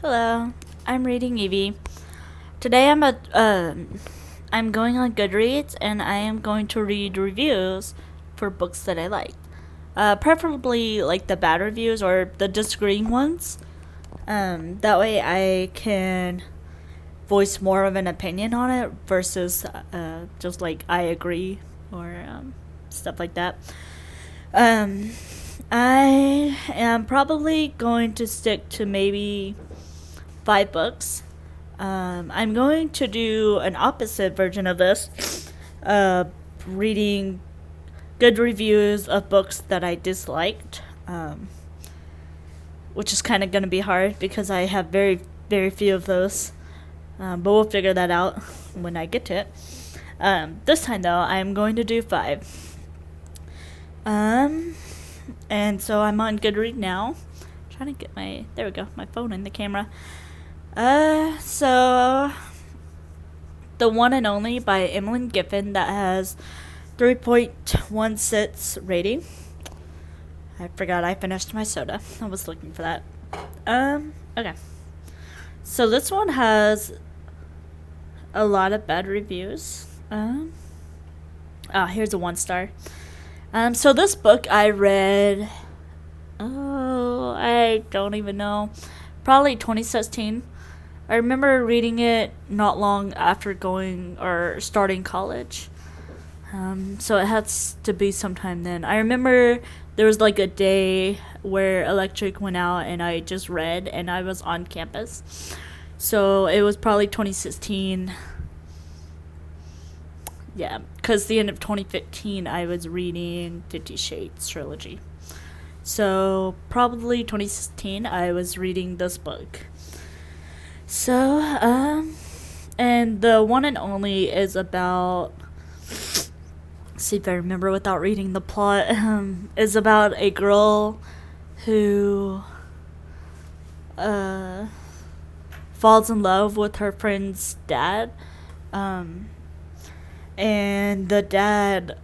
Hello, I'm reading Evie. Today I'm going on Goodreads and I am going to read reviews for books that I like. Preferably like the bad reviews or the disagreeing ones. That way I can voice more of an opinion on it versus just like I agree or stuff like that. I am probably going to stick to maybe 5 books. I'm going to do an opposite version of this, reading good reviews of books that I disliked, which is kind of going to be hard because I have very, very few of those. But we'll figure that out when I get to it. This time, though, I'm going to do 5. And so I'm on Goodreads now. Trying to get there we go, my phone in the camera. So The One and Only by Emily Giffin that has 3.16 rating. I forgot I finished my soda. I was looking for that. Okay. So this one has a lot of bad reviews. Here's a 1-star. So this book I read, I don't even know, probably 2016. I remember reading it not long after starting college. So it has to be sometime then. I remember there was like a day where electric went out and I just read and I was on campus. So it was probably 2016. Yeah, because the end of 2015 I was reading 50 Shades trilogy. So probably 2016 I was reading this book. So, and The One and Only is about, see if I remember without reading the plot, is about a girl who falls in love with her friend's dad. And the dad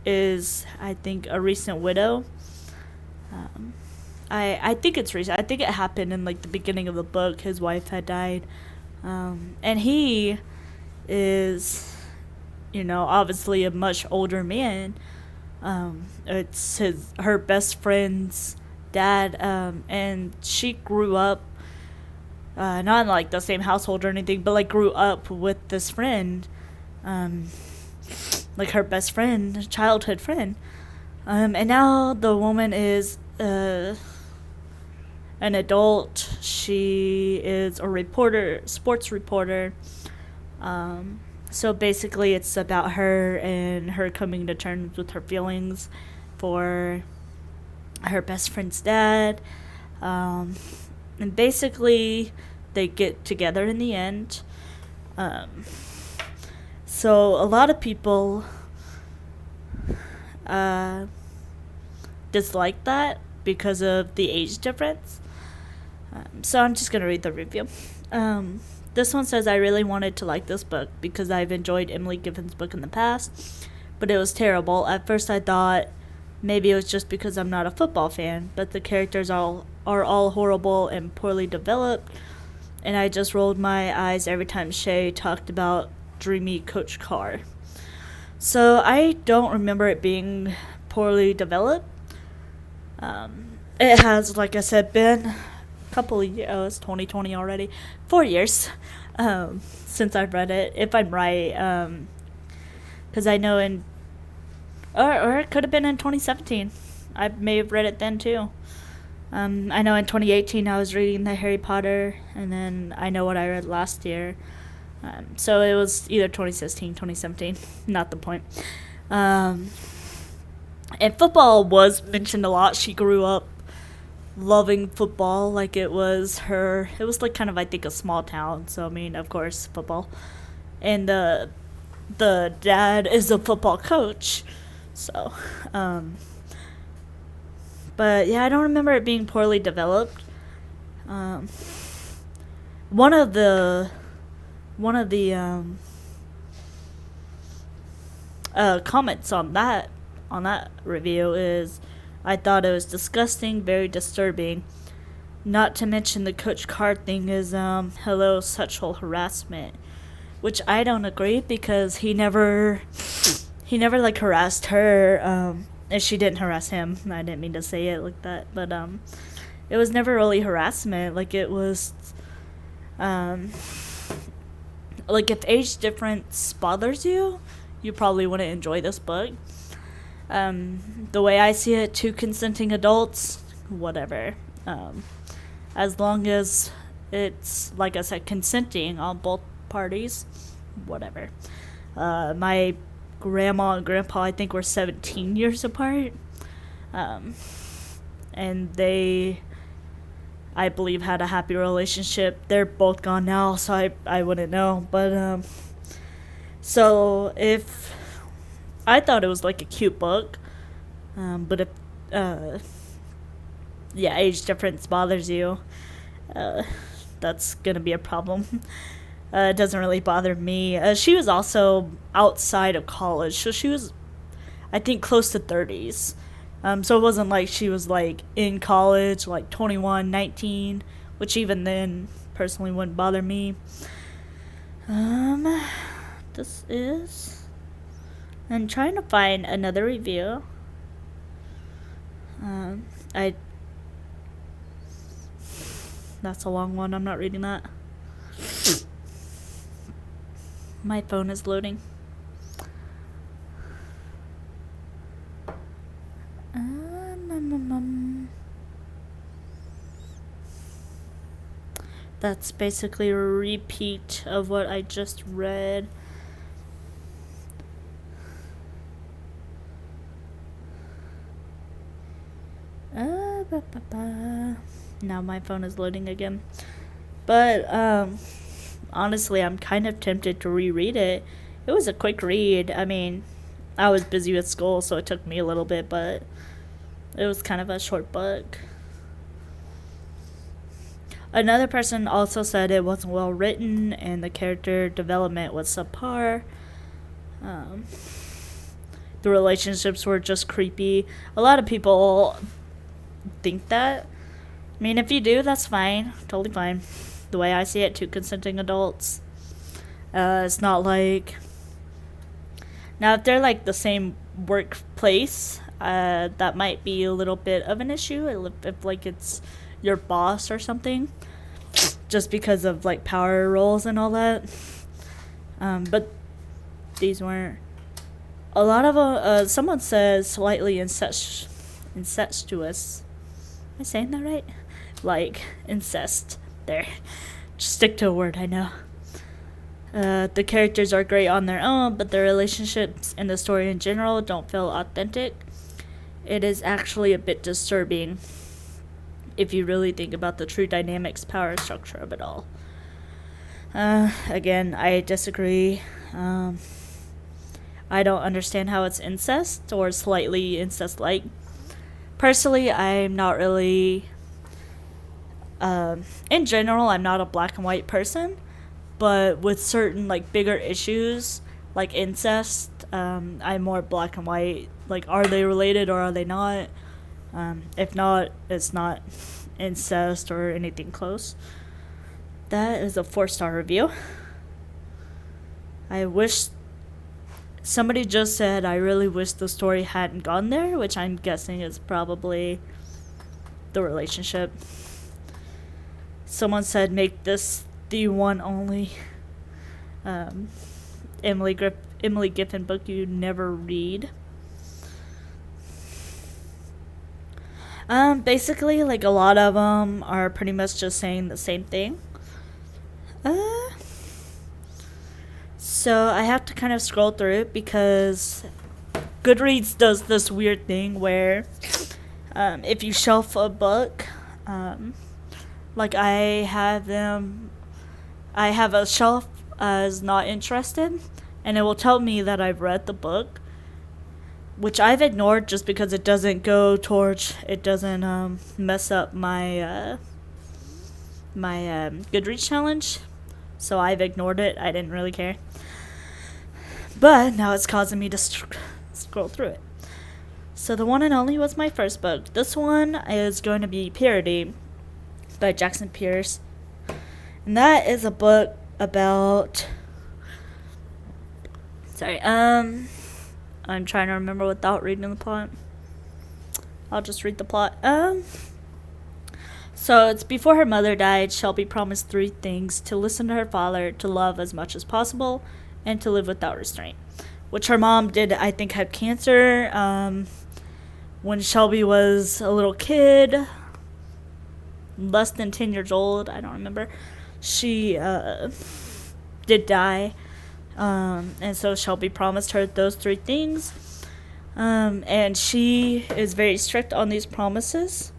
is, I think, a recent widow. I think it's recent. I think it happened in like the beginning of the book. His wife had died. And he is, obviously a much older man. It's her best friend's dad. And she grew up, not in like the same household or anything, but like grew up with this friend. Like her best friend, childhood friend. And now the woman is an adult. She is a reporter, sports reporter. So basically it's about her and her coming to terms with her feelings for her best friend's dad. And basically they get together in the end. So a lot of people dislike that because of the age difference. So I'm just going to read the review. This one says, I really wanted to like this book because I've enjoyed Emily Giffin's book in the past, but it was terrible. At first I thought maybe it was just because I'm not a football fan, but the characters are all horrible and poorly developed, and I just rolled my eyes every time Shay talked about dreamy Coach Carr. So I don't remember it being poorly developed. It has, like I said, been a couple of years. Oh, it's 2020 already. 4 years since I've read it, if I'm right. Because I know or it could have been in 2017. I may have read it then too. I know in 2018 I was reading the Harry Potter, and then I know what I read last year. So it was either 2016, 2017, not the point. And football was mentioned a lot. She grew up loving football like it was like kind of, I think, a small town. So, I mean, of course, football. And the dad is a football coach. So, but yeah, I don't remember it being poorly developed. One of the comments on that review is, I thought it was disgusting, very disturbing, Not to mention the Coach Card thing is hello sexual harassment, which I don't agree because he never like harassed her, and she didn't harass him. I didn't mean to say it like that, but it was never really harassment. Like it was like if age difference bothers you, you probably wouldn't enjoy this book. The way I see it, two consenting adults, whatever. As long as it's, like I said, consenting on both parties, whatever. My grandma and grandpa, I think, were 17 years apart. And they, I believe, had a happy relationship. They're both gone now, so I wouldn't know. But, so if, I thought it was like a cute book. But if, yeah, age difference bothers you, that's gonna be a problem. It doesn't really bother me. She was also outside of college, so she was, I think, close to 30s. So it wasn't like she was like in college, like 21, 19, which even then personally wouldn't bother me. This is, I'm trying to find another review. That's a long one. I'm not reading that. My phone is loading. That's basically a repeat of what I just read. Now my phone is loading again. But honestly, I'm kind of tempted to reread it. It was a quick read. I mean, I was busy with school, so it took me a little bit, but it was kind of a short book. Another person also said it wasn't well written and the character development was subpar. The relationships were just creepy. A lot of people think that. I mean, if you do, that's fine. Totally fine. The way I see it, two consenting adults. It's not like... Now, if they're like the same workplace, that might be a little bit of an issue. If like it's your boss or something. Just because of like power roles and all that. But these weren't. A lot of someone says slightly incestuous. Am I saying that right? Like incest. There. Just stick to a word, I know. The characters are great on their own, but the relationships and the story in general don't feel authentic. It is actually a bit disturbing if you really think about the true dynamics, power structure of it all. Again, I disagree. I don't understand how it's incest or slightly incest-like. Personally, I'm not really... in general, I'm not a black and white person, but with certain like bigger issues like incest, I'm more black and white. Like, are they related or are they not? If not, it's not incest or anything close. That is a 4-star review. I wish... Somebody just said, I really wish the story hadn't gone there, which I'm guessing is probably the relationship. Someone said, make this the one only Emily Giffin book you never read. Basically, like, a lot of them are pretty much just saying the same thing. So I have to kind of scroll through it because Goodreads does this weird thing where if you shelf a book, like I have a shelf as not interested, and it will tell me that I've read the book, which I've ignored just because it doesn't mess up my Goodreads challenge. So I've ignored it. I didn't really care. But now it's causing me to scroll through it. So the one and only was my first book. This one is going to be parody. by Jackson Pearce. And that is a book about... I'm trying to remember without reading the plot. I'll just read the plot. So it's before her mother died, Shelby promised 3 things: to listen to her father, to love as much as possible, and to live without restraint. Which her mom did, I think, have cancer. When Shelby was a little kid, less than 10 years old, I don't remember, she did die. And so Shelby promised her those 3 things. And she is very strict on these promises.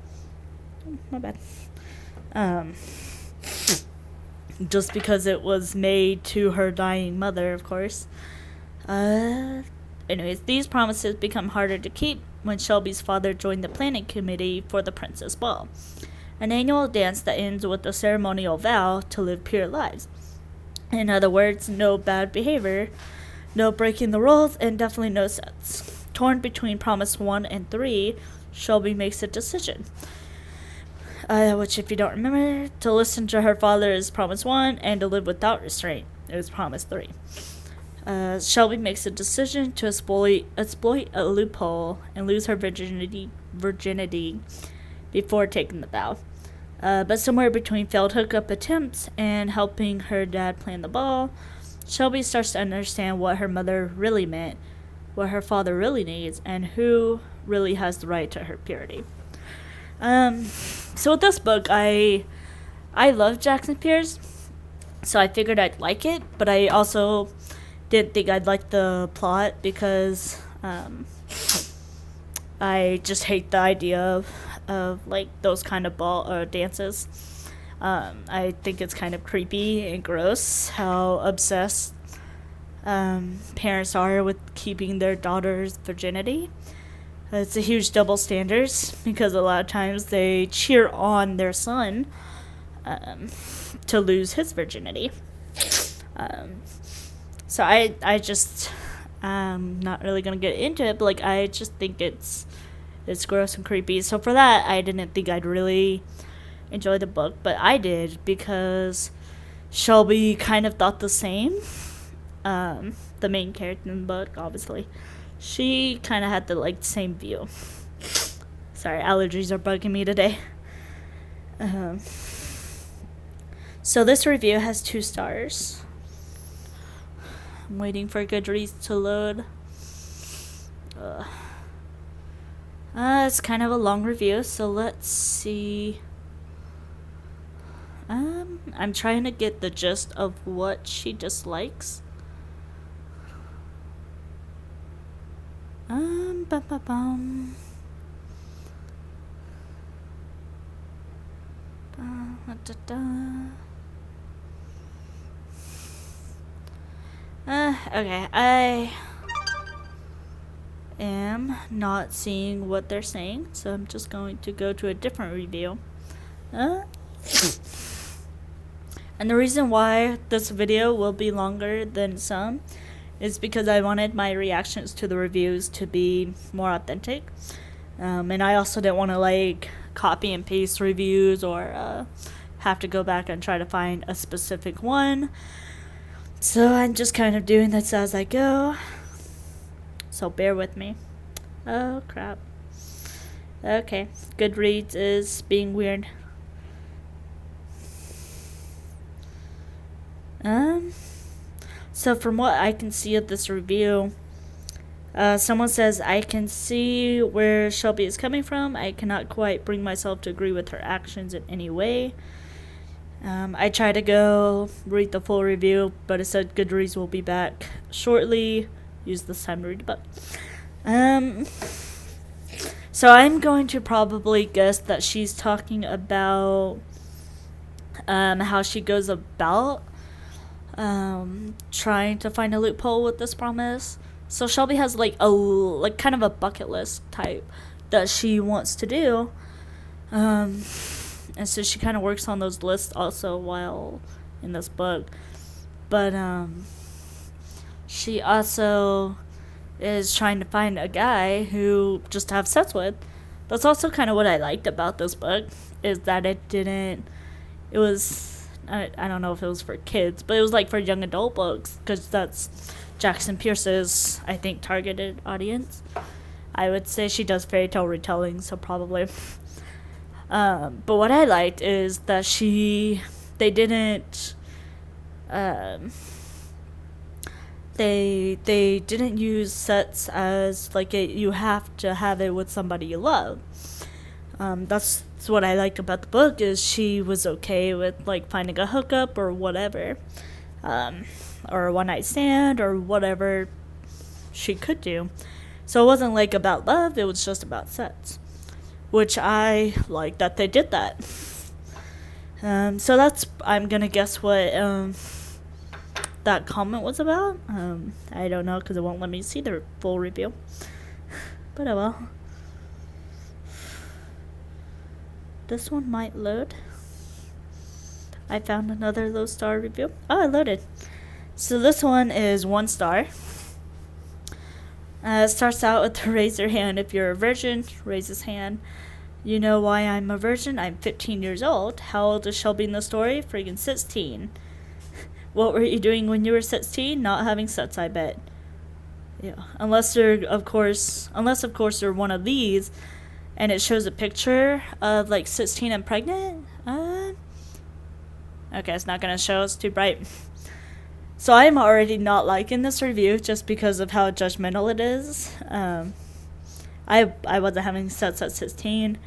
My bad. Just because it was made to her dying mother, of course. Anyways, these promises become harder to keep when Shelby's father joined the planning committee for the Princess Ball, an annual dance that ends with a ceremonial vow to live pure lives. In other words, no bad behavior, no breaking the rules, and definitely no sex. Torn between promise 1 and 3, Shelby makes a decision. Which, if you don't remember, to listen to her father is promise 1, and to live without restraint is promise 3. Shelby makes a decision to exploit a loophole and lose her virginity before taking the vow. But somewhere between failed hookup attempts and helping her dad plan the ball, Shelby starts to understand what her mother really meant, what her father really needs, and who really has the right to her purity. So with this book, I love Jackson Pearce, so I figured I'd like it, but I also didn't think I'd like the plot because I just hate the idea of like those kind of ball dances. I think it's kind of creepy and gross how obsessed parents are with keeping their daughter's virginity. It's a huge double standards because a lot of times they cheer on their son to lose his virginity. So I just not really gonna get into it, but like I just think it's gross and creepy. So for that, I didn't think I'd really enjoy the book, but I did because Shelby kind of thought the same. The main character in the book, obviously, she kind of had the like same view. Sorry, allergies are bugging me today. So this review has 2 stars. I'm waiting for Goodreads to load. It's kind of a long review, so let's see. I'm trying to get the gist of what she dislikes. Da da. Okay, I am not seeing what they're saying, so I'm just going to go to a different review. And the reason why this video will be longer than some is because I wanted my reactions to the reviews to be more authentic. And I also didn't want to like copy and paste reviews or have to go back and try to find a specific one. So I'm just kind of doing this as I go. So bear with me. Oh crap. Okay, Goodreads is being weird. So from what I can see of this review, someone says, I can see where Shelby is coming from. I cannot quite bring myself to agree with her actions in any way. I tried to go read the full review, but it said Goodreads will be back shortly. Use this time to read the book. So I'm going to probably guess that she's talking about how she goes about trying to find a loophole with this promise. So Shelby has like kind of a bucket list type that she wants to do. And so she kind of works on those lists also while in this book. But she also is trying to find a guy who just to have sex with. That's also kind of what I liked about this book, is that it was, I don't know if it was for kids, but it was like for young adult books, because that's Jackson Pearce's, I think, targeted audience. I would say she does fairy tale retelling, so probably. But what I liked is that they didn't, they didn't use sets as like you have to have it with somebody you love. That's what I liked about the book, is she was okay with like finding a hookup or whatever, or a one night stand or whatever she could do. So it wasn't like about love, it was just about sets, which I like that they did that. So I'm gonna guess what that comment was about. I don't know, because it won't let me see the full review. But oh well. This one might load. I found another low star review. Oh, it loaded. So this one is 1 star. It starts out with raise your hand if you're a virgin. Raise his hand. You know why I'm a virgin? I'm 15 years old. How old is Shelby in the story? Friggin' 16. What were you doing when you were 16? Not having sex, I bet. Yeah. Unless of course they're one of these, and it shows a picture of like 16 and pregnant. Okay, it's not gonna show. It's too bright. So I'm already not liking this review just because of how judgmental it is. I wasn't having sex at 16,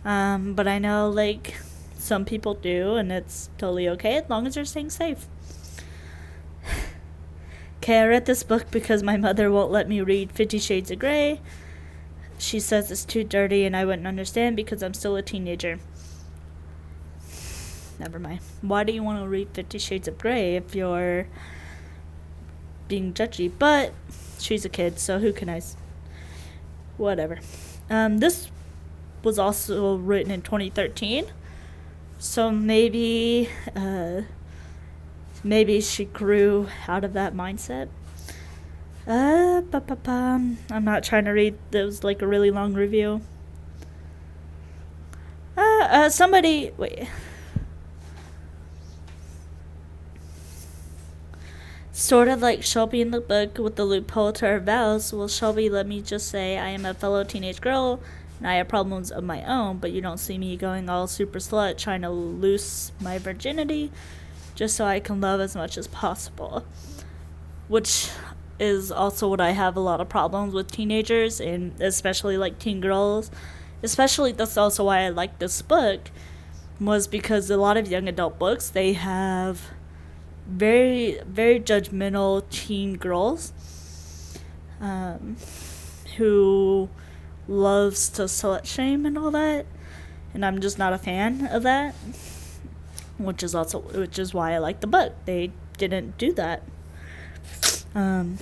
but I know like some people do, and it's totally okay as long as you're staying safe. Okay, I read this book because my mother won't let me read 50 Shades of Grey. She says it's too dirty and I wouldn't understand because I'm still a teenager. Never mind. Why do you want to read 50 Shades of Grey if you're being judgy? But she's a kid, so who can I... Whatever. This was also written in 2013. So maybe she grew out of that mindset. I'm not trying to read. It was like a really long review. Wait. Sort of like Shelby in the book with the loophole to her vows. Well, Shelby, let me just say I am a fellow teenage girl and I have problems of my own, but you don't see me going all super slut trying to lose my virginity just so I can love as much as possible. Which is also what I have a lot of problems with teenagers, and especially like teen girls. Especially, that's also why I like this book, was because a lot of young adult books, they have very, very judgmental teen girls who loves to slut shame and all that, and I'm just not a fan of that, which is why I like the book. They didn't do that. Oh,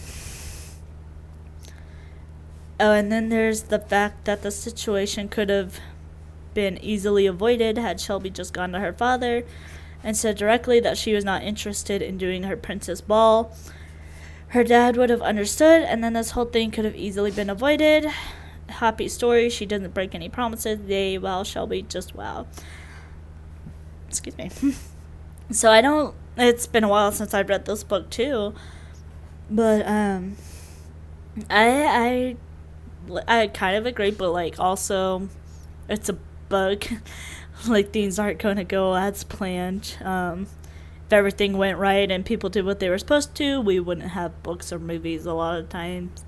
and then there's the fact that the situation could have been easily avoided had Shelby just gone to her father and said directly that she was not interested in doing her princess ball. Her dad would have understood, and then this whole thing could have easily been avoided. Happy story. She doesn't break any promises. Yay, wow, Shelby, just wow. Excuse me. So it's been a while since I've read this book too. But I kind of agree, but like also it's a book. Like things aren't gonna go as planned. If everything went right and people did what they were supposed to, we wouldn't have books or movies a lot of times.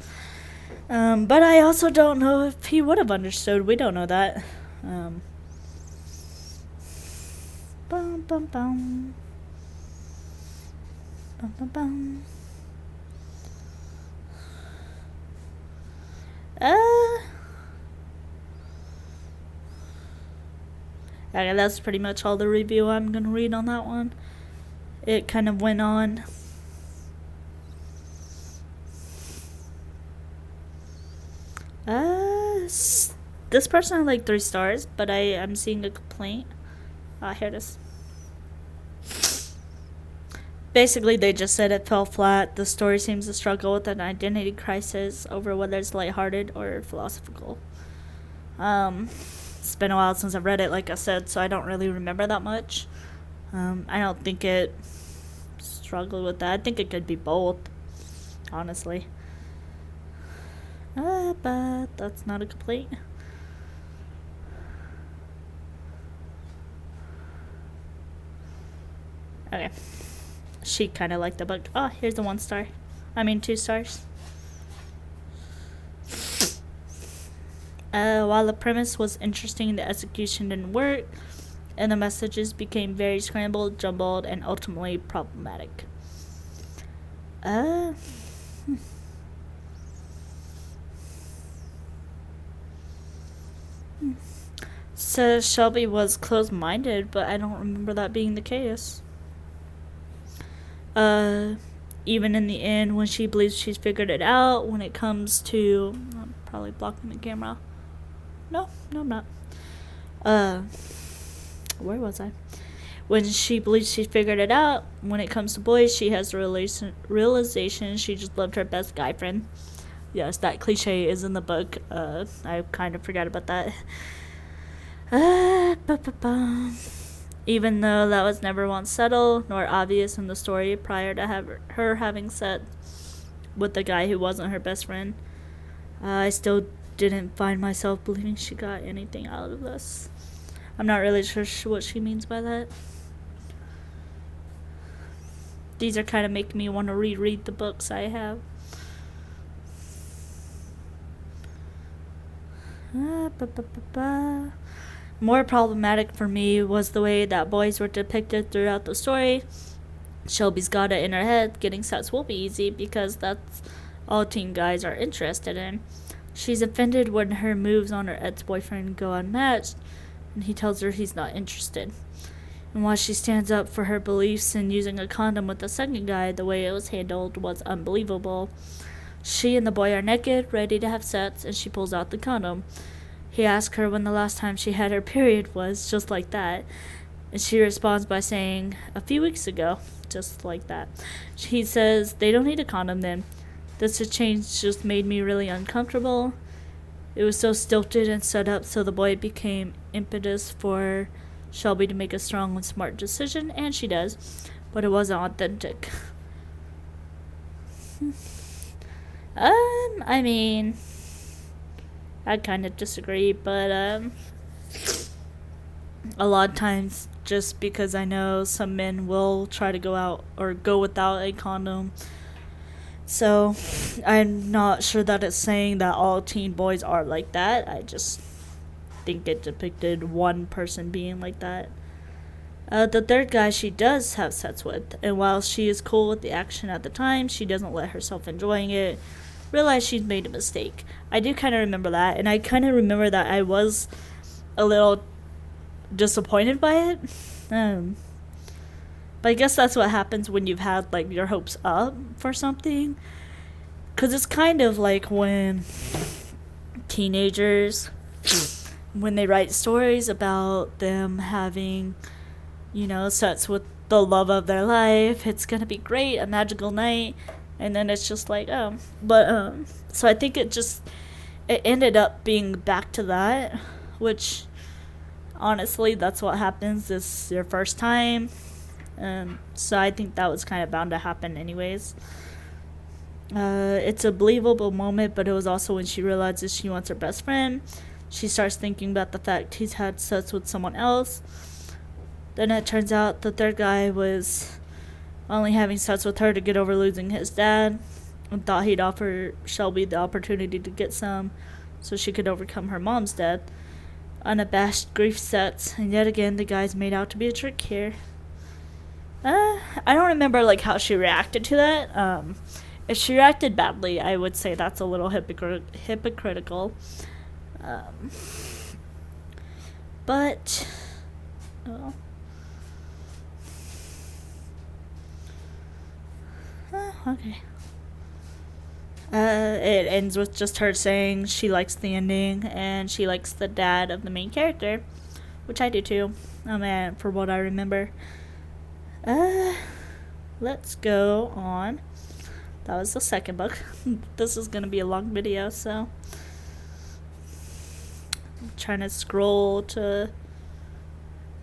But I also don't know if he would have understood. We don't know that. Bum bum bum. Bum bum bum. Okay, that's pretty much all the review I'm gonna read on that one. It kind of went on. This person had like 3 stars, but I'm seeing a complaint. Here it is. Basically, they just said it fell flat. The story seems to struggle with an identity crisis over whether it's lighthearted or philosophical. it's been a while since I've read it, like I said, so I don't really remember that much. I don't think it struggled with that. I think it could be both, honestly. But that's not a complaint. Okay. She kind of liked the book. Oh, here's the 1 star. 2 stars. While the premise was interesting, the execution didn't work, and the messages became very scrambled, jumbled, and ultimately problematic. Says Shelby was closed-minded, but I don't remember that being the case. Even in the end, when she believes she's figured it out, when it comes to... I'm probably blocking the camera. No, I'm not. Where was I? When she believes she's figured it out, when it comes to boys, she has the realization she just loved her best guy friend. Yes, that cliche is in the book. I kind of forgot about that. Even though that was never once settled nor obvious in the story prior to her having sex with the guy who wasn't her best friend, I still didn't find myself believing she got anything out of this. I'm not really sure what she means by that. These are kind of making me want to reread the books I have. More problematic for me was the way that boys were depicted throughout the story. Shelby's got it in her head getting sex will be easy because that's all teen guys are interested in. She's offended when her moves on her ex-boyfriend go unmatched, and he tells her he's not interested. And while she stands up for her beliefs in using a condom with the second guy, the way it was handled was unbelievable. She and the boy are naked, ready to have sex, and she pulls out the condom. He asks her when the last time she had her period was, just like that. And she responds by saying, a few weeks ago, just like that. He says, they don't need a condom then. This change just made me really uncomfortable. It was so stilted and set up so the boy became impetus for Shelby to make a strong and smart decision, and she does. But it wasn't authentic. I kind of disagree, but a lot of times, just because I know some men will try to go out or go without a condom, so I'm not sure that it's saying that all teen boys are like that. I just think it depicted one person being like that. The third guy she does have sex with, and while she is cool with the action at the time, she doesn't let herself enjoying it, realize she's made a mistake. I do kind of remember that, and I kind of remember that I was a little disappointed by it. But I guess that's what happens when you've had, like, your hopes up for something. Because it's kind of like when teenagers, when they write stories about them having, sex with the love of their life, it's going to be great, a magical night. And then it's just like, oh. But, so I think it ended up being back to that, which, honestly, that's what happens. It's your first time. So I think that was kind of bound to happen anyways. It's a believable moment, but it was also when she realizes she wants her best friend. She starts thinking about the fact he's had sex with someone else. Then it turns out the third guy was only having sex with her to get over losing his dad, and thought he'd offer Shelby the opportunity to get some so she could overcome her mom's death. Unabashed grief sets, and yet again the guy's made out to be a trick here. I don't remember how she reacted to that. If she reacted badly, I would say that's a little hypocritical. But well, okay. It ends with just her saying she likes the ending and she likes the dad of the main character, which I do too. For what I remember. Let's go on. That was the second book. This is gonna be a long video, so trying to scroll to.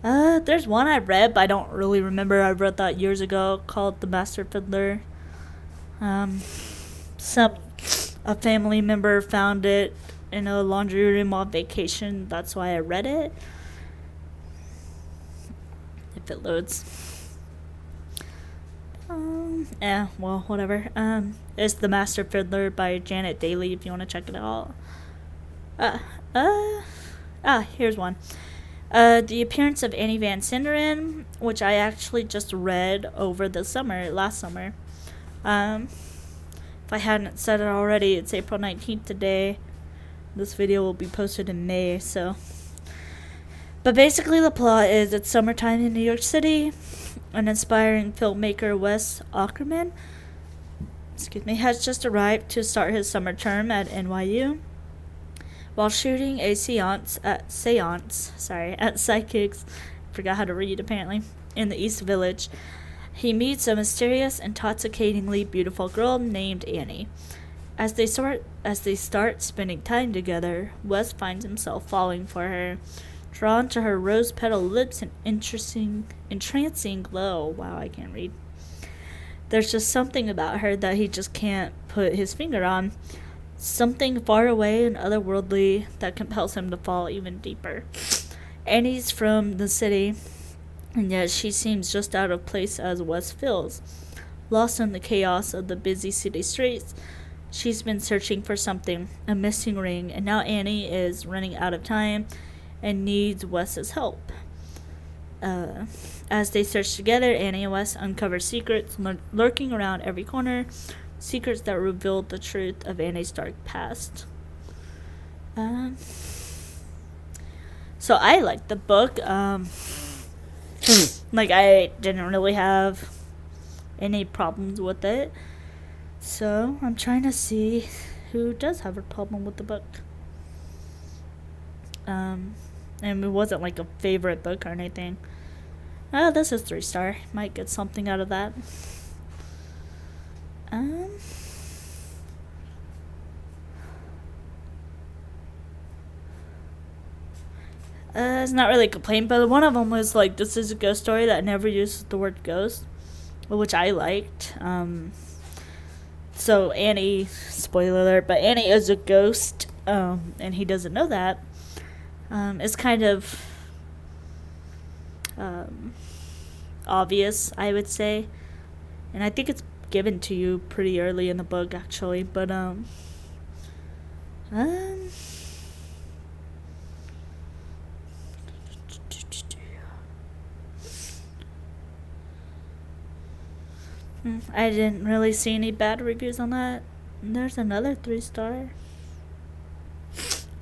There's one I read, but I don't really remember. I read that years ago, called The Master Fiddler. A family member found it in a laundry room on vacation. That's why I read it. If it loads. Well, whatever. It's The Master Fiddler by Janet Daly, if you want to check it out. Here's one. The Appearance of Annie Van Sinderen, which I actually just read over the last summer. If I hadn't said it already, it's April 19th today. This video will be posted in May, so. But basically the plot is it's summertime in New York City. An inspiring filmmaker, Wes Ackerman, has just arrived to start his summer term at NYU. While shooting a seance at Psychics, forgot how to read apparently, in the East Village, he meets a mysterious, intoxicatingly beautiful girl named Annie. As they start spending time together, Wes finds himself falling for her, drawn to her rose petal lips and entrancing glow. Wow, I can't read. There's just something about her that he just can't put his finger on. Something far away and otherworldly that compels him to fall even deeper. Annie's from the city, and yet she seems just out of place as Wes feels. Lost in the chaos of the busy city streets, she's been searching for something, a missing ring, and now Annie is running out of time and needs Wes's help. As they search together, Annie and Wes uncover secrets lurking around every corner, secrets that reveal the truth of Annie's dark past. So I liked the book. Like, I didn't really have any problems with it. So I'm trying to see who does have a problem with the book. And it wasn't like a favorite book or anything. Oh, this is 3-star. Might get something out of that. It's not really a complaint, but one of them was like, this is a ghost story that never uses the word ghost, which I liked. So Annie, spoiler alert, but Annie is a ghost, and he doesn't know that. It's kind of obvious, I would say, and I think it's given to you pretty early in the book, actually. But I didn't really see any bad reviews on that. And there's another 3-star.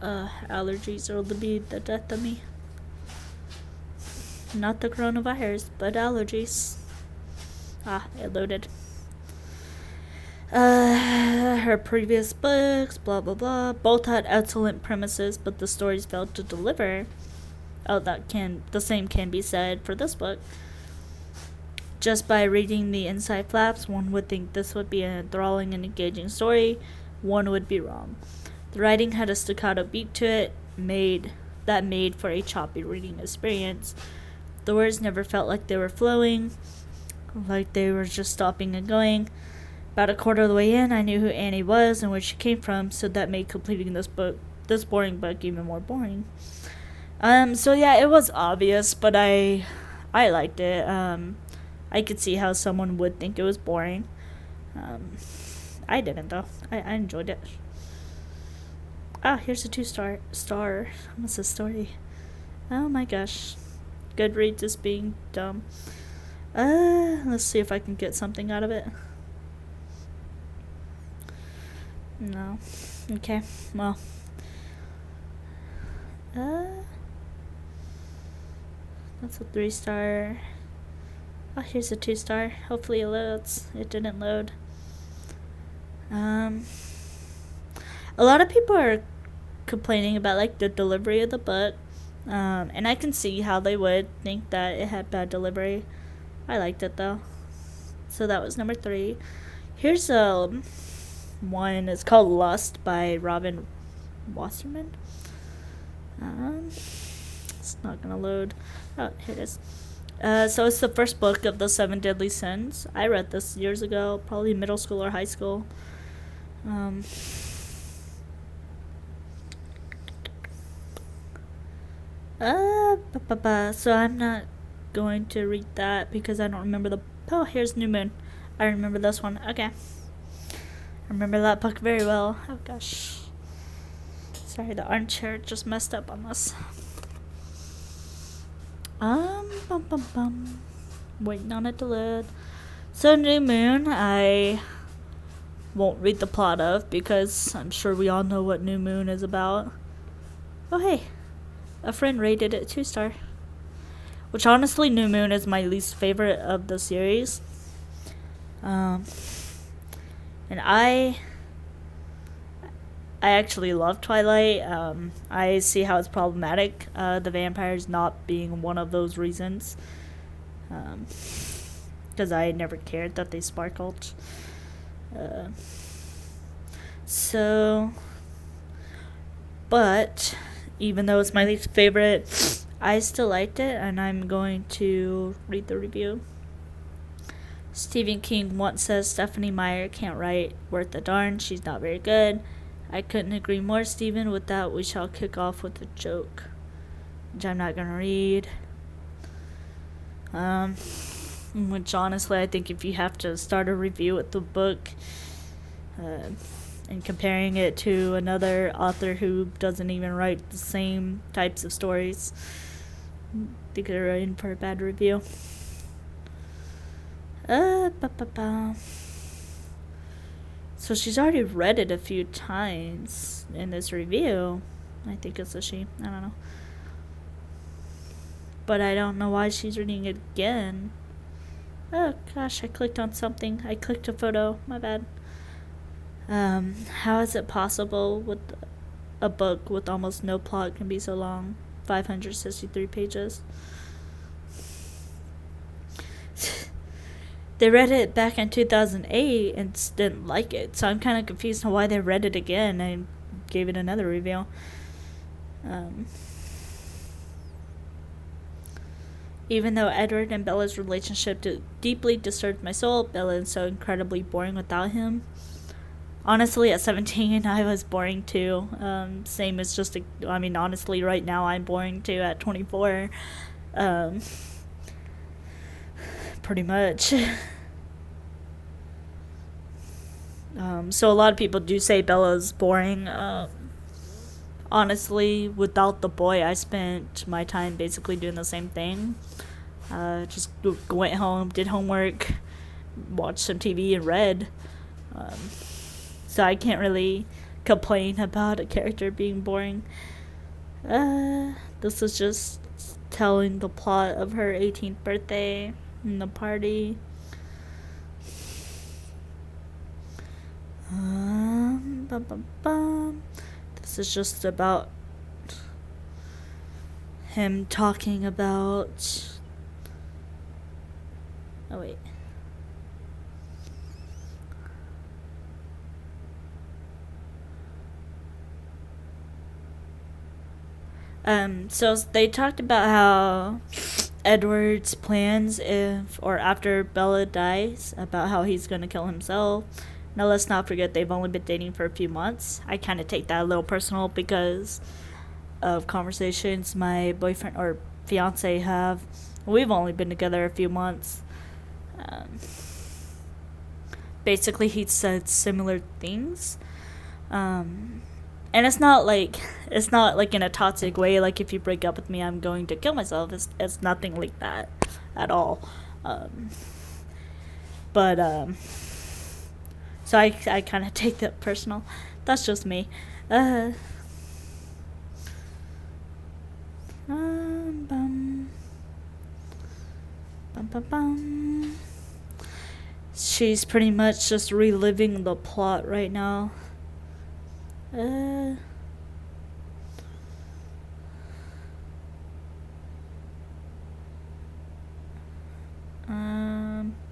Allergies will be the death of me. Not the coronavirus, but allergies. It loaded. Her previous books, blah blah blah, both had excellent premises, but the stories failed to deliver. The same can be said for this book. Just by reading the inside flaps, one would think this would be an enthralling and engaging story. One would be wrong. The writing had a staccato beat to it, made for a choppy reading experience. The words never felt like they were flowing, like they were just stopping and going. About a quarter of the way in, I knew who Annie was and where she came from, so that made completing this boring book even more boring. So yeah, it was obvious, but I liked it. I could see how someone would think it was boring. I didn't, though. I enjoyed it. Here's a 2-star. What's the story? Oh my gosh. Goodreads is being dumb. Let's see if I can get something out of it. No. Okay, well. That's a 3-star. Here's a 2-star. Hopefully it loads. It didn't load. A lot of people are complaining about like the delivery of the book. And I can see how they would think that it had bad delivery. I liked it though. So that was number 3. Here's one. It's called Lust by Robin Wasserman. It's not gonna load. Oh, here it is. So it's the first book of the 7 Deadly Sins. I read this years ago, probably middle school or high school. So I'm not going to read that because I don't remember the... Oh, here's New Moon. I remember this one. Okay. I remember that book very well. Oh, gosh. Sorry, the armchair just messed up on this. Waiting on it to load. So New Moon, I won't read the plot of because I'm sure we all know what New Moon is about. Oh, hey. A friend rated it 2-star. Which honestly, New Moon is my least favorite of the series. And I actually love Twilight. I see how it's problematic. The vampires not being one of those reasons. Because I never cared that they sparkled. But even though it's my least favorite, I still liked it, and I'm going to read the review. Stephen King once says Stephanie Meyer can't write worth a darn. She's not very good. I couldn't agree more, Stephen. With that, we shall kick off with a joke, which I'm not gonna read. Which honestly, I think if you have to start a review with the book, and comparing it to another author who doesn't even write the same types of stories, I think they're in for a bad review. So she's already read it a few times in this review. I think it's a she. I don't know. But I don't know why she's reading it again. Oh gosh, I clicked on something. I clicked a photo. My bad. How is it possible with a book with almost no plot can be so long? 563 pages. They read it back in 2008 and didn't like it, so I'm kind of confused on why they read it again and gave it another review. Even though Edward and Bella's relationship deeply disturbed my soul, Bella is so incredibly boring without him. Honestly, at 17, I was boring too. Same as honestly, right now I'm boring too at 24. Pretty much. So a lot of people do say Bella's boring. Honestly, without the boy, I spent my time basically doing the same thing. Just went home, did homework, watched some TV, and read. So I can't really complain about a character being boring. This is just telling the plot of her 18th birthday and the party. This is just about him talking about... Oh, wait. So they talked about how Edward's plans after Bella dies, about how he's gonna kill himself. Now let's not forget they've only been dating for a few months. I kind of take that a little personal because of conversations my boyfriend or fiance have. We've only been together a few months. Basically he said similar things. And it's not like in a toxic way, like if you break up with me I'm going to kill myself. It's nothing like that at all. So I kind of take that personal. That's just me. She's pretty much just reliving the plot right now.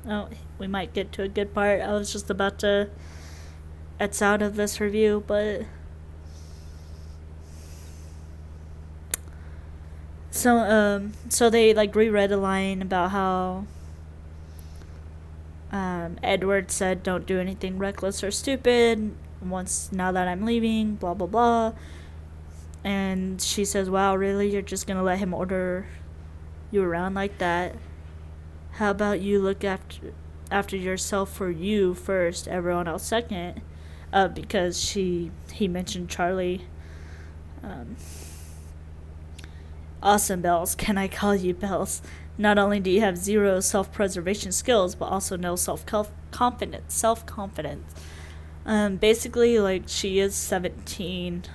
Oh, we might get to a good part. I was just about to X out of this review, but So they like reread a line about how Edward said, "Don't do anything reckless or stupid. Now that I'm leaving, blah blah blah." And she says, "Wow, really? You're just gonna let him order you around like that? How about you look after yourself for you first, everyone else second?" Because he mentioned Charlie. Awesome, Bells. Can I call you Bells? Not only do you have zero self-preservation skills, but also no self-confidence. Basically, like, she is 17.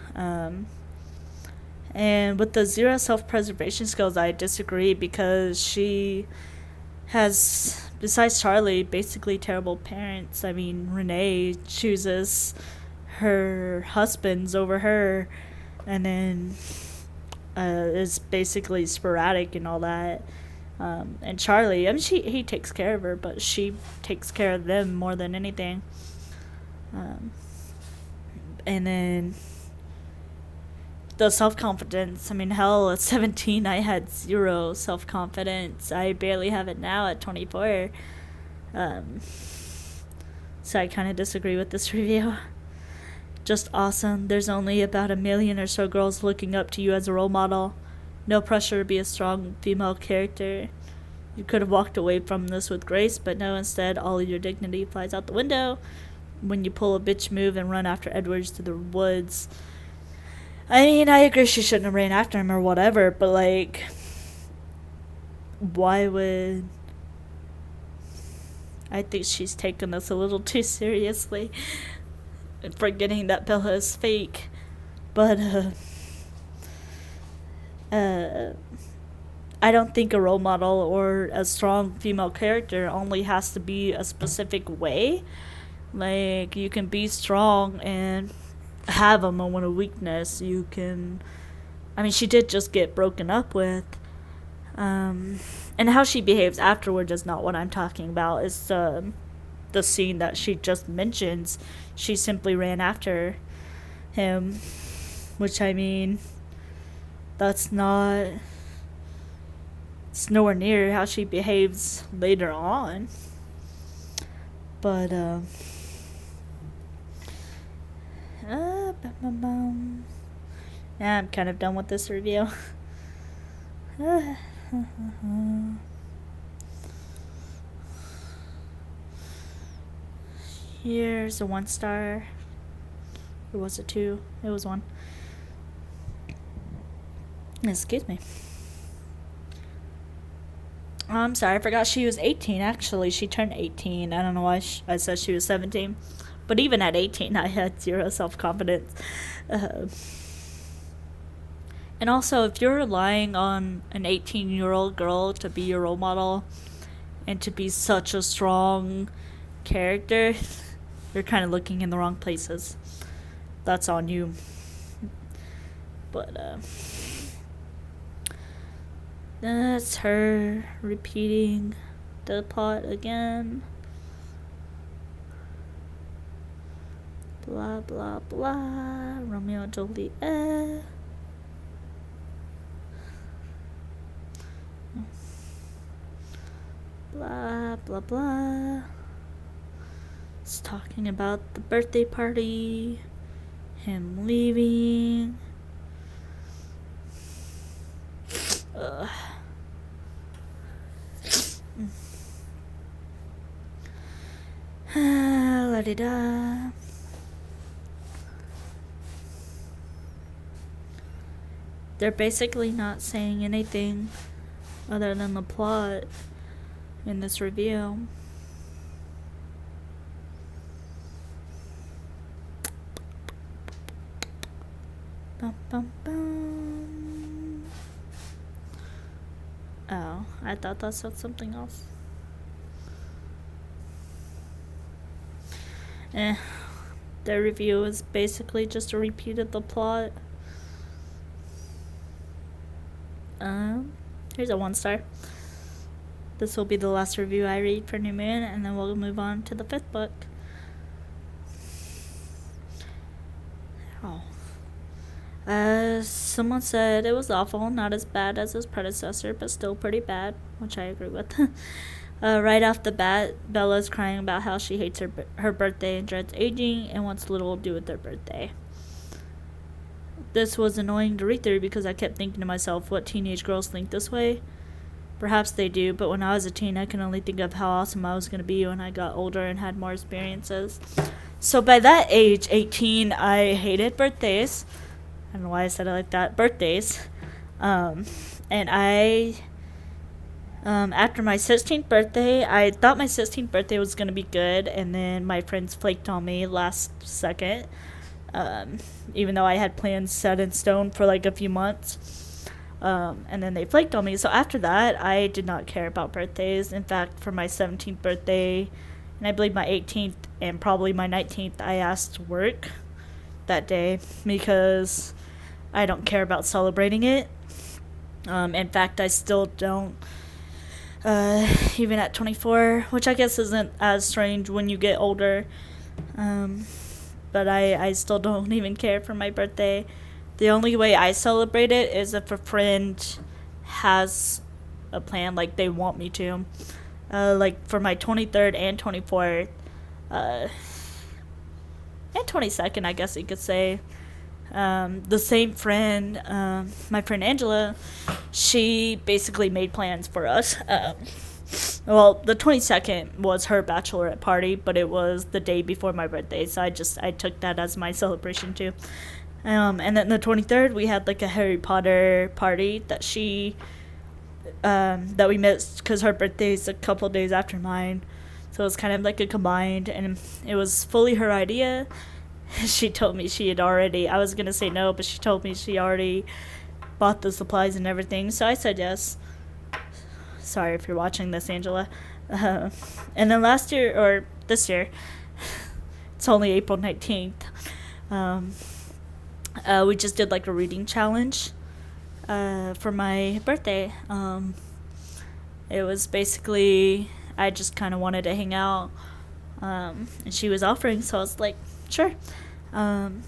And with the zero self-preservation skills, I disagree, because she has, besides Charlie, basically terrible parents. I mean, Renee chooses her husbands over her, and then is basically sporadic and all that. And Charlie, I mean, he takes care of her, but she takes care of them more than anything. And then the self-confidence, I mean, hell, at 17 I had zero self-confidence. I barely have it now at 24. So I kind of disagree with this review. Just awesome. There's only about 1 million or so girls looking up to you as a role model. No pressure to be a strong female character. You could have walked away from this with grace, but no, instead all of your dignity flies out the window when you pull a bitch move and run after Edwards to the woods. I mean, I agree she shouldn't have ran after him or whatever, but, like, why would... I think she's taken this a little too seriously, forgetting that Bella is fake. But, I don't think a role model or a strong female character only has to be a specific way. Like, you can be strong and have a moment of weakness. You can... I mean, she did just get broken up with. And how she behaves afterward is not what I'm talking about. It's the scene that she just mentions. She simply ran after him. Which, I mean, that's not... It's nowhere near how she behaves later on. But, yeah, I'm kind of done with this review. Here's a 1 star. Or was it 2? It was 1. Excuse me. I'm sorry, I forgot she was 18, actually. She turned 18. I don't know why I said she was 17. But even at 18, I had zero self-confidence. And also, if you're relying on an 18-year-old girl to be your role model and to be such a strong character, you're kind of looking in the wrong places. That's on you. But, that's her repeating the plot again. Blah, blah, blah. Romeo and Juliet. Blah, blah, blah. It's talking about the birthday party. Him leaving. La-di-da. They're basically not saying anything other than the plot in this review. Bum, bum, bum. Oh, I thought that said something else. The review is basically just a repeat of the plot. Here's a 1 star. This will be the last review I read for New Moon, and then we'll move on to the 5th book. Someone said it was awful, not as bad as his predecessor, but still pretty bad, which I agree with. Right off the bat, Bella's crying about how she hates her birthday and dreads aging and wants little to do with her birthday. This was annoying to read through because I kept thinking to myself, what teenage girls think this way? Perhaps they do, but when I was a teen, I can only think of how awesome I was going to be when I got older and had more experiences. So by that age, 18, I hated birthdays. I don't know why I said it like that. Birthdays. And after my 16th birthday, I thought my 16th birthday was going to be good, and then my friends flaked on me last second. Even though I had plans set in stone for like a few months. And then they flaked on me. So after that, I did not care about birthdays. In fact, for my 17th birthday, and I believe my 18th and probably my 19th, I asked work that day because I don't care about celebrating it. In fact, I still don't, even at 24, which I guess isn't as strange when you get older. But I still don't even care for my birthday. The only way I celebrate it is if a friend has a plan, like they want me to. Like for my 23rd and 24th, and 22nd, I guess you could say. The same friend, my friend Angela, she basically made plans for us. Well, the 22nd was her bachelorette party, but it was the day before my birthday, so I took that as my celebration too. And then the 23rd, we had like a Harry Potter party that that we missed because her birthday is a couple days after mine. So it was kind of like a combined, and it was fully her idea. She told me I was going to say no, but she told me she already bought the supplies and everything, so I said yes. Sorry if you're watching this, Angela. And then this year, it's only April 19th, we just did like a reading challenge for my birthday. It was basically, I just kind of wanted to hang out, and she was offering, so I was like, sure. And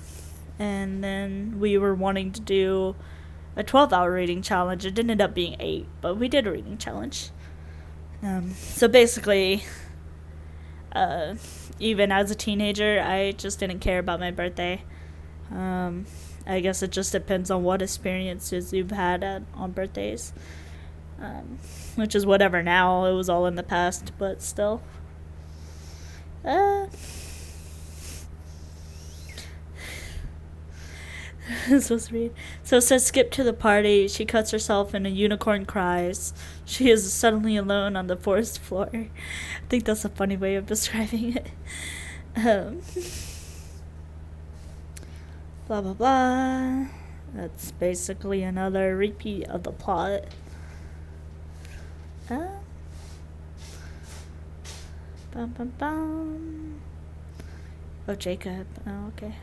then we were wanting to do a 12-hour reading challenge. It ended up being 8, but we did a reading challenge. So basically, even as a teenager, I just didn't care about my birthday. I guess it just depends on what experiences you've had on birthdays. Which is whatever now. It was all in the past, but still. Supposed to read. So it says, skip to the party. She cuts herself and a unicorn cries. She is suddenly alone on the 4th floor. I think that's a funny way of describing it. Blah, blah, blah. That's basically another repeat of the plot. Bum, bum, bum. Oh, Jacob. Oh, okay.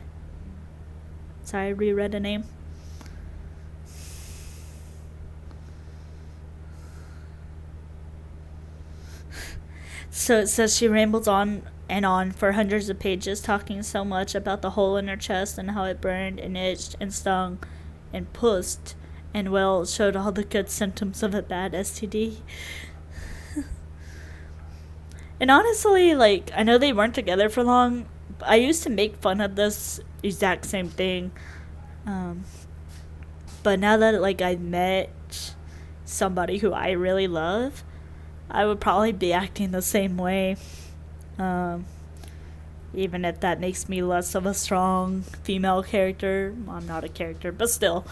Sorry, I reread a name. So it says she rambles on and on for hundreds of pages, talking so much about the hole in her chest and how it burned and itched and stung and pussed and, well, showed all the good symptoms of a bad STD. And honestly, like, I know they weren't together for long. I used to make fun of this exact same thing. But now that, like, I met somebody who I really love, I would probably be acting the same way. Even if that makes me less of a strong female character. Well, I'm not a character, but still.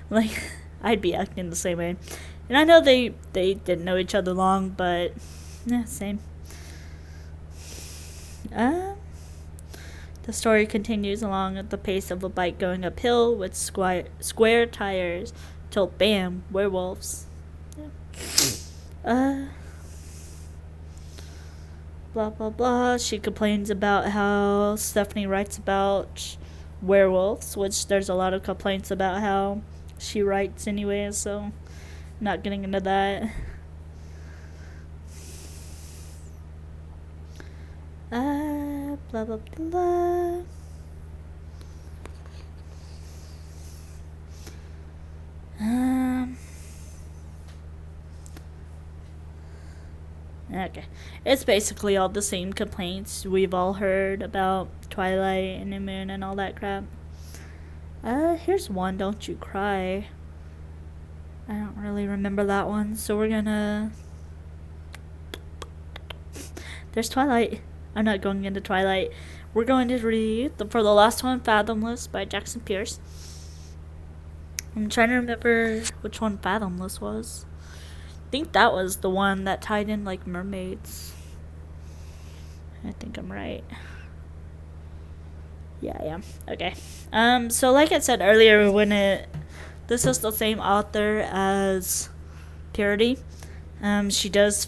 Like, I'd be acting the same way. And I know they didn't know each other long, but, yeah, same. The story continues along at the pace of a bike going uphill with square tires till bam, werewolves. Yeah. Blah, blah, blah. She complains about how Stephanie writes about werewolves, which there's a lot of complaints about how she writes anyway, so not getting into that. Blah, blah, blah. Okay. It's basically all the same complaints we've all heard about Twilight and New Moon and all that crap. Here's one, Don't You Cry. I don't really remember that one, so we're gonna... There's Twilight. I'm not going into Twilight. We're going to read, for the last one, Fathomless by Jackson Pearce. I'm trying to remember which one Fathomless was. I think that was the one that tied in, like, mermaids. I think I'm right. Yeah, I am. Okay. So like I said earlier, this is the same author as Purity. She does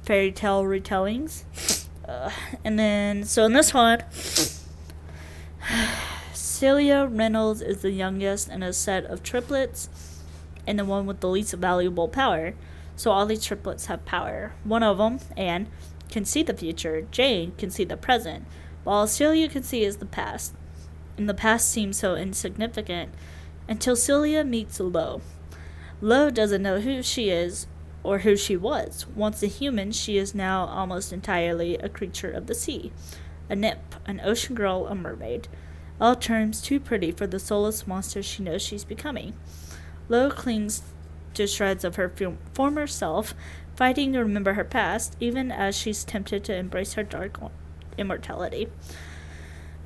fairy tale retellings. And then, so in this one, Celia Reynolds is the youngest in a set of triplets and the one with the least valuable power. So all these triplets have power. One of them, Anne, can see the future. Jane can see the present. While Celia can see is the past. And the past seems so insignificant until Celia meets Lo. Lo doesn't know who she is or who she was. Once a human, she is now almost entirely a creature of the sea. A nymph, an ocean girl, a mermaid. All terms too pretty for the soulless monster she knows she's becoming. Lo clings to shreds of her former self, fighting to remember her past, even as she's tempted to embrace her dark immortality.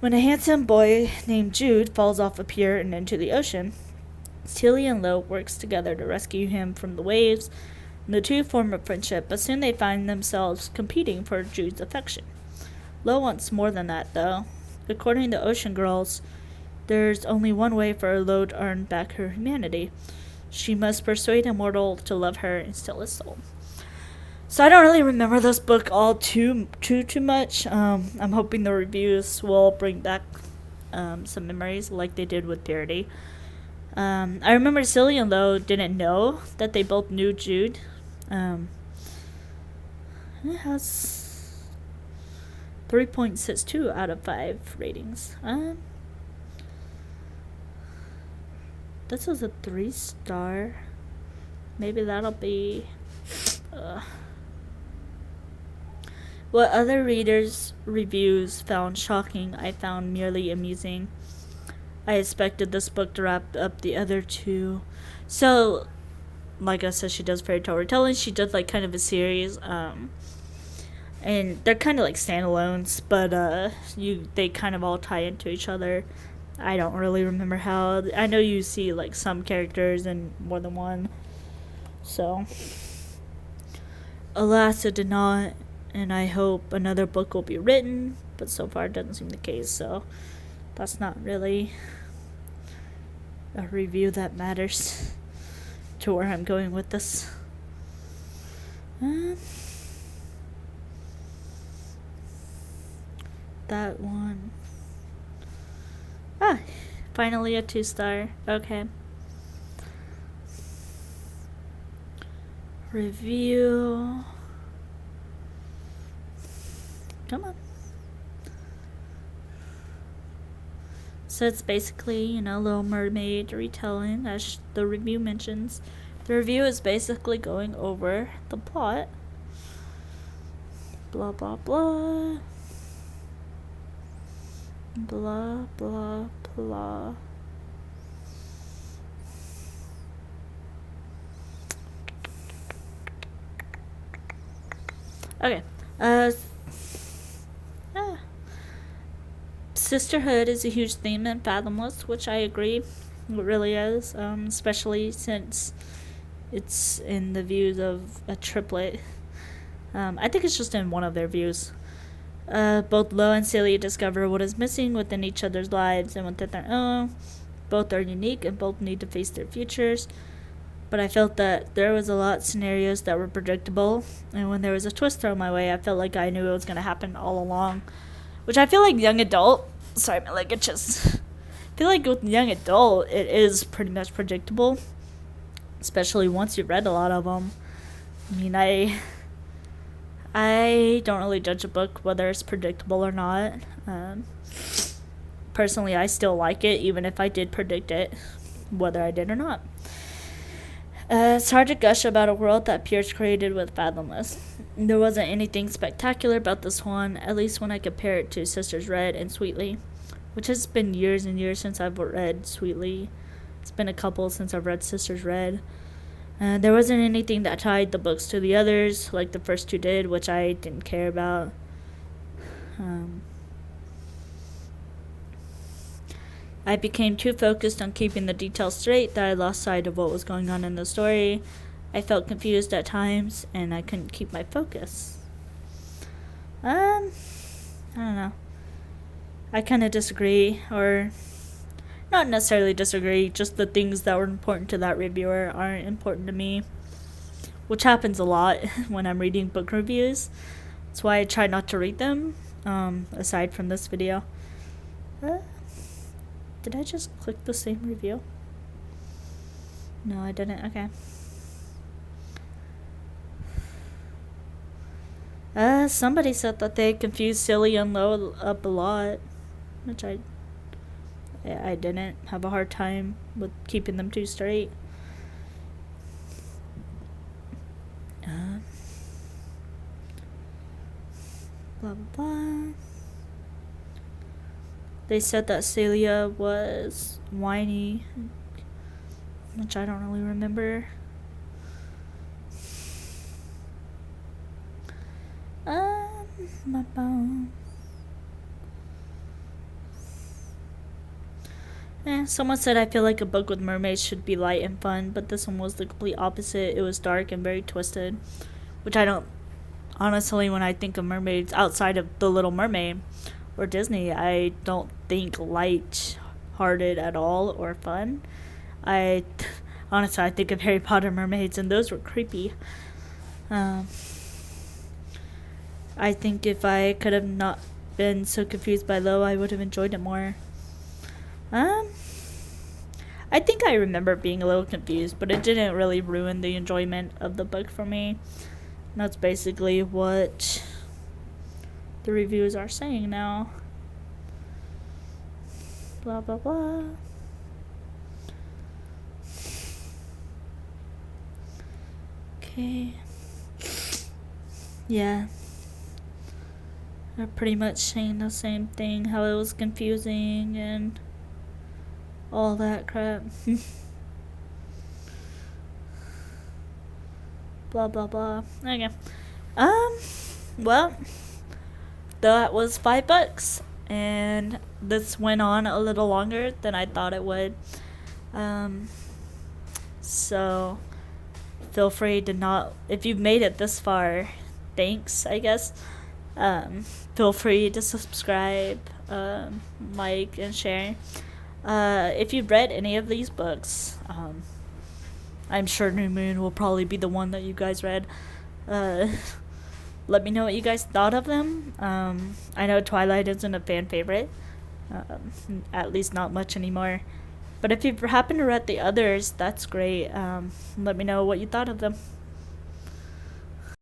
When a handsome boy named Jude falls off a pier and into the ocean, Celia and Lo works together to rescue him from the waves. The two form a friendship, but soon they find themselves competing for Jude's affection. Lo wants more than that, though. According to Ocean Girls, there's only one way for Lo to earn back her humanity. She must persuade a mortal to love her and steal his soul. So I don't really remember this book all too much. I'm hoping the reviews will bring back some memories like they did with Purity. I remember Celia and Lo didn't know that they both knew Jude. It has 3.62 out of 5 ratings. This is a 3-star. Maybe that'll be... What other readers' reviews found shocking, I found merely amusing. I expected this book to wrap up the other two. So, like I said, she does fairy tale retelling. She does like kind of a series, and they're kind of like standalones, but they kind of all tie into each other. I don't really remember how. I know you see like some characters in more than one. So, alas, it did not, and I hope another book will be written, but so far it doesn't seem the case, so that's not really a review that matters to where I'm going with this. That one. Finally a 2-star. Okay. Review. Come on. So it's basically, Little Mermaid retelling, as the review mentions. The review is basically going over the plot. Blah, blah, blah. Blah, blah, blah. Okay. Sisterhood is a huge theme in Fathomless, which I agree. It really is. Especially since it's in the views of a triplet. I think it's just in one of their views. Both Lo and Celia discover what is missing within each other's lives and within their own. Both are unique and both need to face their futures. But I felt that there was a lot of scenarios that were predictable, and when there was a twist thrown my way, I felt like I knew it was going to happen all along. Which I feel like young adult... Sorry, my leg itches. I feel like with young adult, it is pretty much predictable. Especially once you've read a lot of them. I mean, I don't really judge a book whether it's predictable or not. Personally, I still like it, even if I did predict it, whether I did or not. It's hard to gush about a world that Pearce created with Fathomless. There wasn't anything spectacular about this one, at least when I compare it to Sisters Red and Sweetly, which has been years and years since I've read Sweetly. It's been a couple since I've read Sisters Red. There wasn't anything that tied the books to the others, like the first two did, which I didn't care about. I became too focused on keeping the details straight that I lost sight of what was going on in the story. I felt confused at times, and I couldn't keep my focus. I don't know. I kind of disagree, or not necessarily disagree, just the things that were important to that reviewer aren't important to me, which happens a lot when I'm reading book reviews. That's why I try not to read them, aside from this video. Did I just click the same review? No, I didn't. Okay. Somebody said that they confused Silly and Low up a lot, which I didn't have a hard time with keeping them two straight. Blah, blah, blah. They said that Celia was whiny, which I don't really remember. My phone. Someone said I feel like a book with mermaids should be light and fun, but this one was the complete opposite. It was dark and very twisted, which I don't. Honestly, when I think of mermaids outside of The Little Mermaid or Disney, I don't think light-hearted at all or fun. Honestly, I think of Harry Potter mermaids, and those were creepy. I think if I could have not been so confused by Lo, I would have enjoyed it more. I think I remember being a little confused, but it didn't really ruin the enjoyment of the book for me. And that's basically what the reviews are saying now. Blah, blah, blah. Okay. Yeah. They're pretty much saying the same thing, how it was confusing and all that crap. Blah, blah, blah. Okay. Well, that was 5 books, and this went on a little longer than I thought it would. So feel free to not, if you've made it this far, thanks, I guess. Feel free to subscribe, like, and share. If you've read any of these books, I'm sure New Moon will probably be the one that you guys read. Let me know what you guys thought of them. I know Twilight isn't a fan favorite, at least not much anymore. But if you happen to read the others, that's great. Let me know what you thought of them.